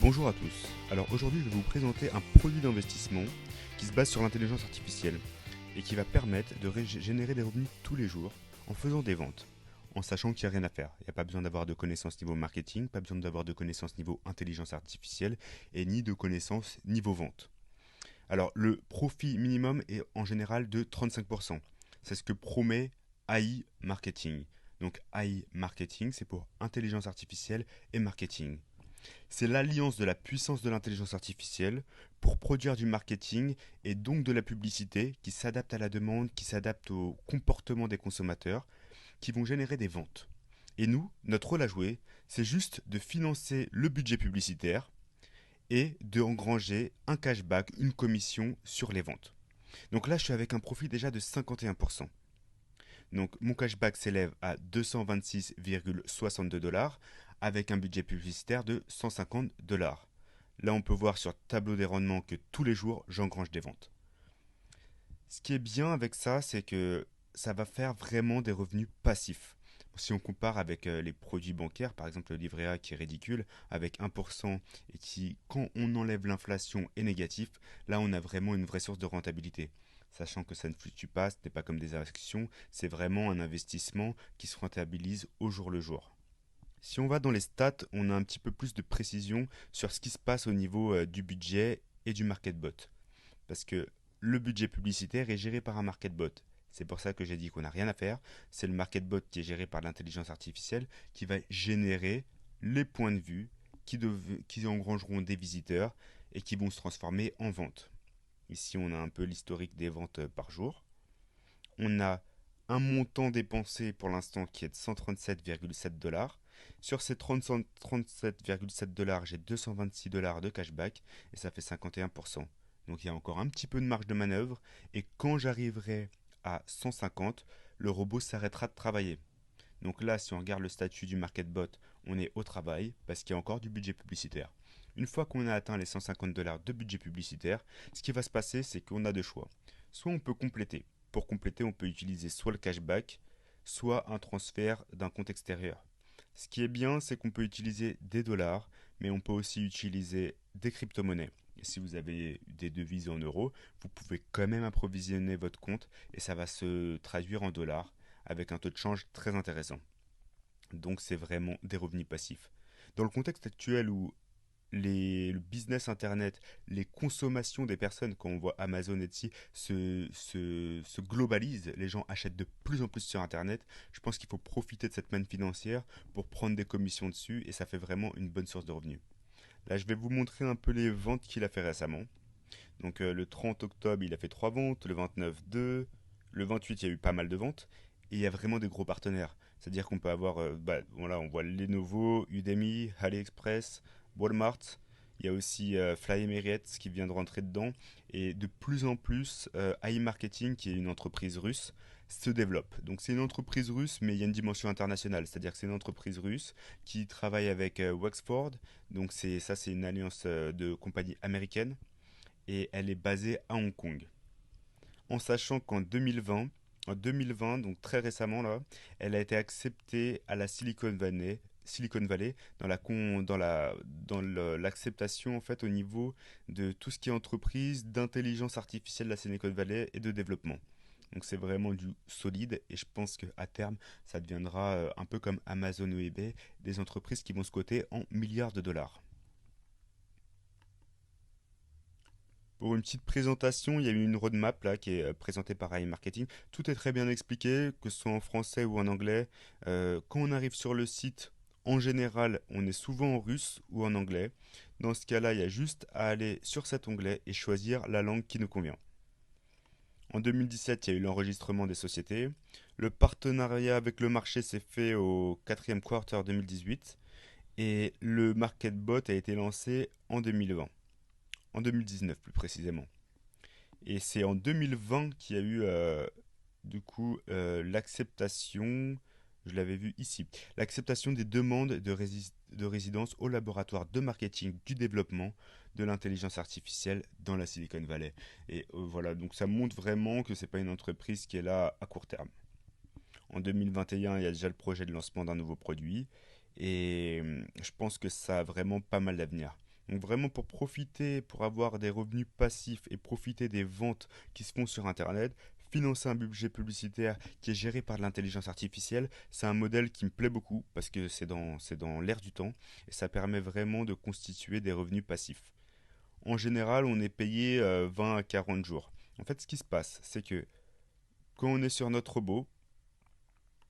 Bonjour à tous. Alors aujourd'hui, je vais vous présenter un produit d'investissement qui se base sur l'intelligence artificielle et qui va permettre de générer des revenus tous les jours en faisant des ventes, en sachant qu'il n'y a rien à faire. Il n'y a pas besoin d'avoir de connaissances niveau marketing, pas besoin d'avoir de connaissances niveau intelligence artificielle et ni de connaissances niveau vente. Alors le profit minimum est en général de 35%. C'est ce que promet AI Marketing. Donc AI Marketing, c'est pour intelligence artificielle et marketing. C'est l'alliance de la puissance de l'intelligence artificielle pour produire du marketing et donc de la publicité qui s'adapte à la demande, qui s'adapte au comportement des consommateurs, qui vont générer des ventes. Et nous, notre rôle à jouer, c'est juste de financer le budget publicitaire et de engranger un cashback, une commission sur les ventes. Donc là, je suis avec un profit déjà de 51%. Donc mon cashback s'élève à 226,62 dollars avec un budget publicitaire de 150 dollars. Là, on peut voir sur le tableau des rendements que tous les jours, j'engrange des ventes. Ce qui est bien avec ça, c'est que ça va faire vraiment des revenus passifs. Si on compare avec les produits bancaires, par exemple le livret A qui est ridicule, avec 1% et qui, quand on enlève l'inflation, est négatif, là on a vraiment une vraie source de rentabilité. Sachant que ça ne fluctue pas, ce n'est pas comme des actions, c'est vraiment un investissement qui se rentabilise au jour le jour. Si on va dans les stats, on a un petit peu plus de précision sur ce qui se passe au niveau du budget et du market bot. Parce que le budget publicitaire est géré par un market bot. C'est pour ça que j'ai dit qu'on n'a rien à faire. C'est le market bot qui est géré par l'intelligence artificielle qui va générer les points de vue qui engrangeront des visiteurs et qui vont se transformer en ventes. Ici, on a un peu l'historique des ventes par jour. On a un montant dépensé pour l'instant qui est de 137,7 dollars. Sur ces 37,7 dollars, j'ai 226 dollars de cashback et ça fait 51%. Donc il y a encore un petit peu de marge de manœuvre et quand j'arriverai à 150, le robot s'arrêtera de travailler. Donc là, si on regarde le statut du market bot, on est au travail parce qu'il y a encore du budget publicitaire. Une fois qu'on a atteint les 150 dollars de budget publicitaire, ce qui va se passer, c'est qu'on a deux choix. Soit on peut compléter. Pour compléter, on peut utiliser soit le cashback, soit un transfert d'un compte extérieur. Ce qui est bien, c'est qu'on peut utiliser des dollars, mais on peut aussi utiliser des crypto-monnaies. Et si vous avez des devises en euros, vous pouvez quand même approvisionner votre compte et ça va se traduire en dollars avec un taux de change très intéressant. Donc c'est vraiment des revenus passifs. Dans le contexte actuel où le business internet, les consommations des personnes, quand on voit Amazon et Etsy, se globalisent, les gens achètent de plus en plus sur internet, je pense qu'il faut profiter de cette manne financière pour prendre des commissions dessus et ça fait vraiment une bonne source de revenus. Là, je vais vous montrer un peu les ventes qu'il a fait récemment. Donc le 30 octobre, il a fait 3 ventes, le 29, 2, le 28, il y a eu pas mal de ventes, et il y a vraiment des gros partenaires. C'est-à-dire qu'on peut avoir, voilà, on voit Lenovo, Udemy, AliExpress, Walmart, il y a aussi Fly Emirates qui vient de rentrer dedans, et de plus en plus, AI Marketing, qui est une entreprise russe, se développe. Donc c'est une entreprise russe, mais il y a une dimension internationale, c'est-à-dire que c'est une entreprise russe qui travaille avec Wexford, donc c'est une alliance de compagnies américaines et elle est basée à Hong Kong. En sachant en 2020, donc très récemment là, elle a été acceptée à la Silicon Valley dans l'acceptation en fait au niveau de tout ce qui est entreprise d'intelligence artificielle de la Silicon Valley et de développement. Donc c'est vraiment du solide et je pense qu'à terme ça deviendra un peu comme Amazon ou eBay, des entreprises qui vont se coter en milliards de dollars. Pour une petite présentation, il y a eu une roadmap là qui est présentée par AI Marketing. Tout est très bien expliqué, que ce soit en français ou en anglais. Quand on arrive sur le site, en général, on est souvent en russe ou en anglais. Dans ce cas-là, il y a juste à aller sur cet onglet et choisir la langue qui nous convient. En 2017, il y a eu l'enregistrement des sociétés. Le partenariat avec le marché s'est fait au quatrième quarter 2018 et le market bot a été lancé en 2020, en 2019 plus précisément. Et c'est en 2020 qu'il y a eu l'acceptation, je l'avais vu ici, l'acceptation des demandes de résidence au laboratoire de marketing du développement de l'intelligence artificielle dans la Silicon Valley. Et voilà, donc ça montre vraiment que c'est pas une entreprise qui est là à court terme. En 2021, il y a déjà le projet de lancement d'un nouveau produit et je pense que ça a vraiment pas mal d'avenir. Donc vraiment pour profiter, pour avoir des revenus passifs et profiter des ventes qui se font sur Internet, financer un budget publicitaire qui est géré par de l'intelligence artificielle, c'est un modèle qui me plaît beaucoup parce que c'est dans l'air du temps et ça permet vraiment de constituer des revenus passifs. En général, on est payé 20 à 40 jours. En fait, ce qui se passe, c'est que quand on est sur notre robot,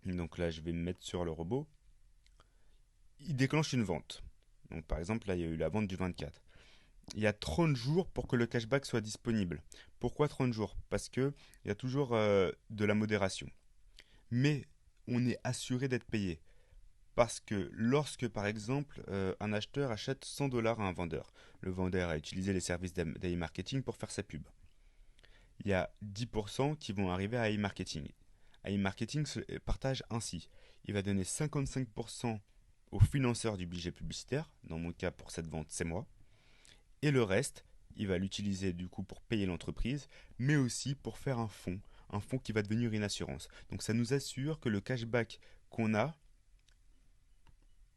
donc là je vais me mettre sur le robot, il déclenche une vente. Donc par exemple, là il y a eu la vente du 24. Il y a 30 jours pour que le cashback soit disponible. Pourquoi 30 jours? Parce que il y a toujours de la modération. Mais on est assuré d'être payé. Parce que lorsque, par exemple, un acheteur achète 100 dollars à un vendeur, le vendeur a utilisé les services d'e-marketing pour faire sa pub. Il y a 10% qui vont arriver à e-marketing. E-marketing se partage ainsi. Il va donner 55% au financeur du budget publicitaire, dans mon cas pour cette vente c'est moi, et le reste, il va l'utiliser du coup pour payer l'entreprise, mais aussi pour faire un fonds qui va devenir une assurance. Donc ça nous assure que le cashback qu'on a,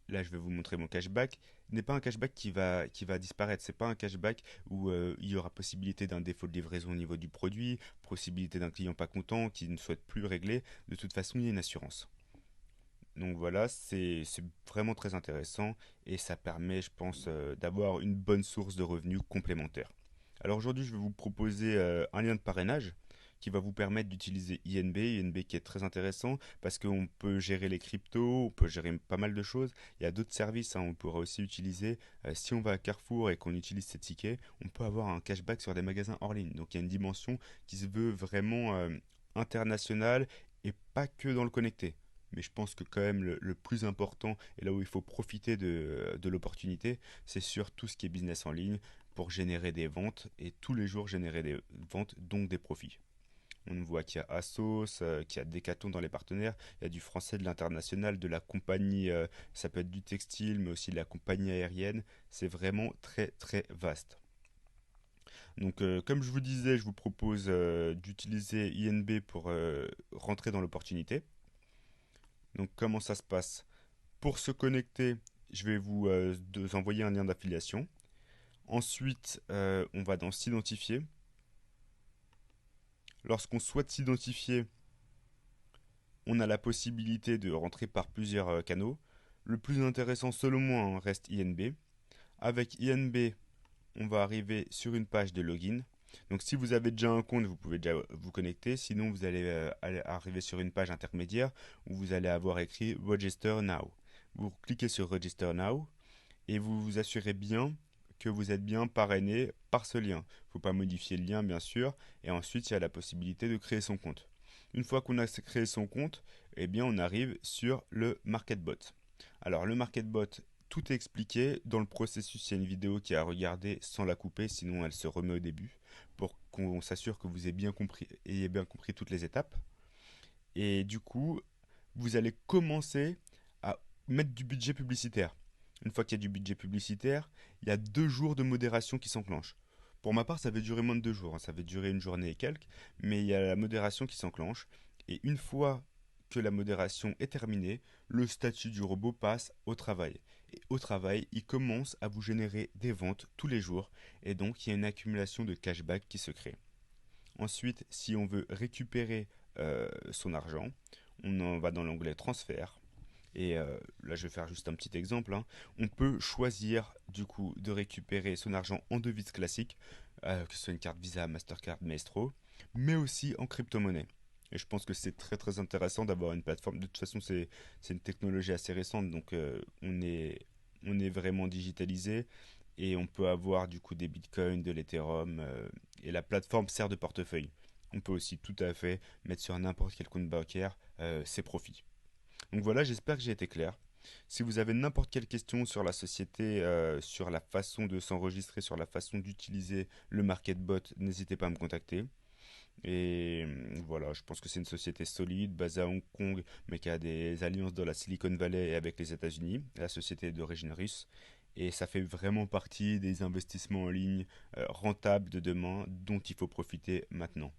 là je vais vous montrer mon cashback, n'est pas un cashback qui va disparaître. C'est pas un cashback où il y aura possibilité d'un défaut de livraison au niveau du produit, possibilité d'un client pas content qui ne souhaite plus régler. De toute façon, il y a une assurance. Donc voilà, c'est vraiment très intéressant et ça permet, je pense, d'avoir une bonne source de revenus complémentaires. Alors aujourd'hui, je vais vous proposer un lien de parrainage qui va vous permettre d'utiliser INB, INB qui est très intéressant parce qu'on peut gérer les cryptos, on peut gérer pas mal de choses. Il y a d'autres services, hein, on pourra aussi utiliser. Si on va à Carrefour et qu'on utilise ces tickets, on peut avoir un cashback sur des magasins hors ligne. Donc il y a une dimension qui se veut vraiment internationale et pas que dans le connecté. Mais je pense que quand même le plus important et là où il faut profiter de l'opportunité, c'est sur tout ce qui est business en ligne pour générer des ventes et tous les jours générer des ventes, donc des profits. On voit qu'il y a Asos, qu'il y a Decathlon dans les partenaires, il y a du français, de l'international, de la compagnie, ça peut être du textile, mais aussi de la compagnie aérienne. C'est vraiment très très vaste. Donc comme je vous disais, je vous propose d'utiliser INB pour rentrer dans l'opportunité. Donc comment ça se passe? Pour se connecter, je vais vous envoyer un lien d'affiliation. Ensuite, on va dans s'identifier. Lorsqu'on souhaite s'identifier, on a la possibilité de rentrer par plusieurs canaux. Le plus intéressant selon moi reste INB. Avec INB, on va arriver sur une page de login. Donc si vous avez déjà un compte, vous pouvez déjà vous connecter. Sinon, vous allez arriver sur une page intermédiaire où vous allez avoir écrit Register Now. Vous cliquez sur Register Now et vous vous assurez bien que vous êtes bien parrainé par ce lien. Il ne faut pas modifier le lien, bien sûr. Et ensuite, il y a la possibilité de créer son compte. Une fois qu'on a créé son compte, eh bien, on arrive sur le MarketBot. Alors, le MarketBot, tout est expliqué. Dans le processus, il y a une vidéo qui est à regarder sans la couper, sinon elle se remet au début, pour qu'on s'assure que vous ayez bien compris toutes les étapes. Et du coup, vous allez commencer à mettre du budget publicitaire. Une fois qu'il y a du budget publicitaire, il y a 2 jours de modération qui s'enclenchent. Pour ma part, ça va durer moins de 2 jours, hein, ça va durer une journée et quelques, mais il y a la modération qui s'enclenche. Et une fois que la modération est terminée, le statut du robot passe au travail. Et au travail, il commence à vous générer des ventes tous les jours, et donc il y a une accumulation de cashback qui se crée. Ensuite, si on veut récupérer son argent, on en va dans l'onglet transfert. Et là, je vais faire juste un petit exemple, hein. On peut choisir du coup de récupérer son argent en devise classique, que ce soit une carte Visa, Mastercard, Maestro, mais aussi en crypto-monnaie. Et je pense que c'est très très intéressant d'avoir une plateforme. De toute façon, c'est une technologie assez récente, donc on est vraiment digitalisé et on peut avoir du coup des bitcoins, de l'Ethereum, et la plateforme sert de portefeuille. On peut aussi tout à fait mettre sur n'importe quel compte bancaire ses profits. Donc voilà, j'espère que j'ai été clair. Si vous avez n'importe quelle question sur la société, sur la façon de s'enregistrer, sur la façon d'utiliser le MarketBot, n'hésitez pas à me contacter. Et voilà, je pense que c'est une société solide, basée à Hong Kong, mais qui a des alliances dans la Silicon Valley et avec les États-Unis. La société est d'origine russe. Et ça fait vraiment partie des investissements en ligne rentables de demain dont il faut profiter maintenant.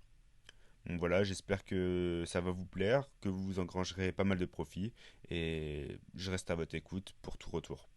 Donc voilà, j'espère que ça va vous plaire, que vous engrangerez pas mal de profits et je reste à votre écoute pour tout retour.